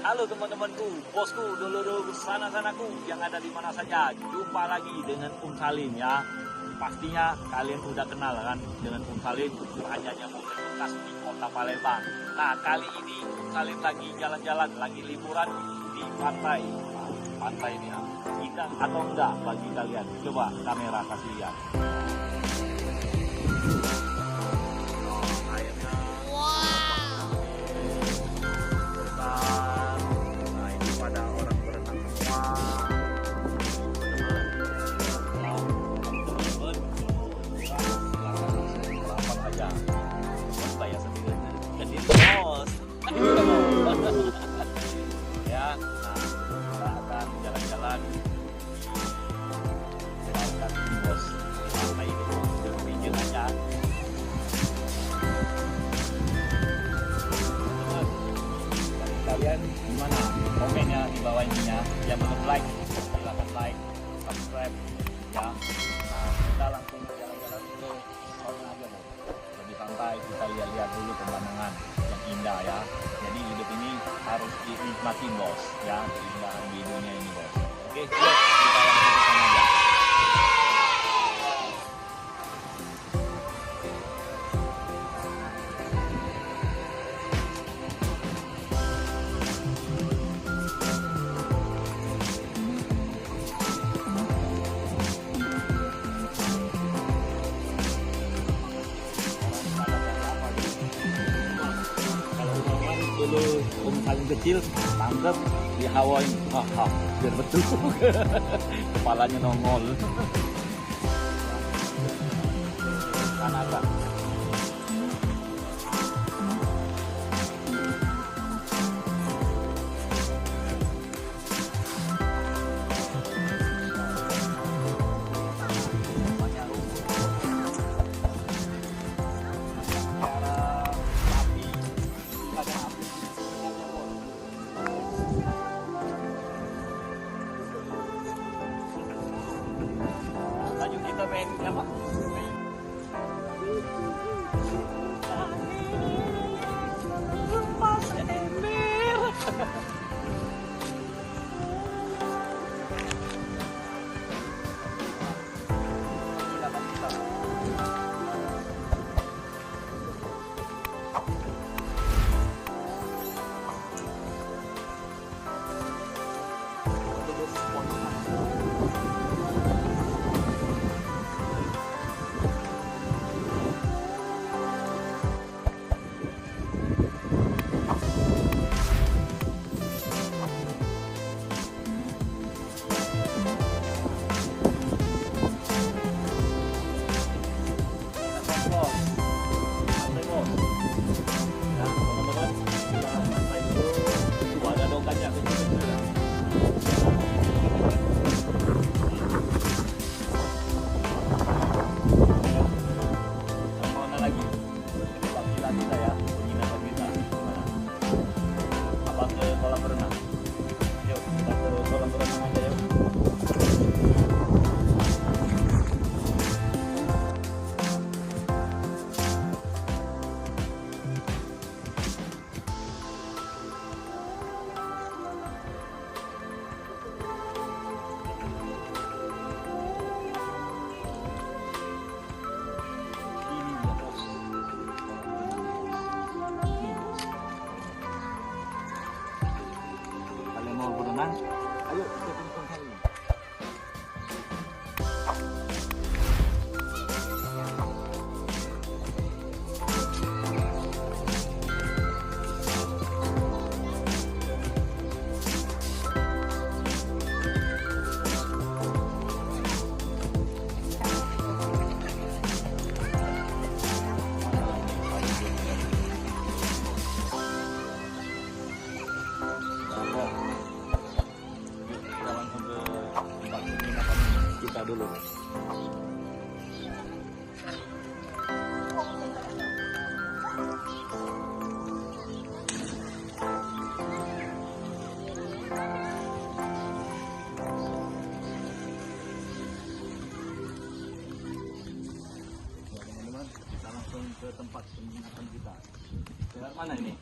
Halo teman-temanku, bosku, dulur-dulur sana-sanaku yang ada di mana saja. Jumpa lagi dengan Salim ya. Pastinya kalian udah kenal kan dengan Salim, rajanya mobil bekas di kota Palembang. Nah, kali ini Salim lagi jalan-jalan, lagi liburan di pantai. Pantai ini ya. Indah atau enggak bagi kalian? Coba kamera kasih lihat. Ya, nah kita akan jalan-jalan di lautan ini bos, di pantai ini berpinggir aja. Kalian gimana? Komen ya di bawah ininya. Yang belum like, silahkan like, subscribe ya. Nah kita langsung jalan-jalan ke sana aja bos. Di pantai kita lihat-lihat dulu pemandangan yang indah ya. Jadi hidup ini harus dinikmati bos ya, keindahan di dunia ini bos. Oke, yuk kita langsung ke sana aja. Dulu Salim kecil tangkap di Hawaii, biar betul kepalanya nongol. Kanada. Kita main apa? Lepas ember. Ayo kita kumpul kali. Dulu. Teman-teman, kita langsung ke tempat penginapan kita. Lewat mana ini?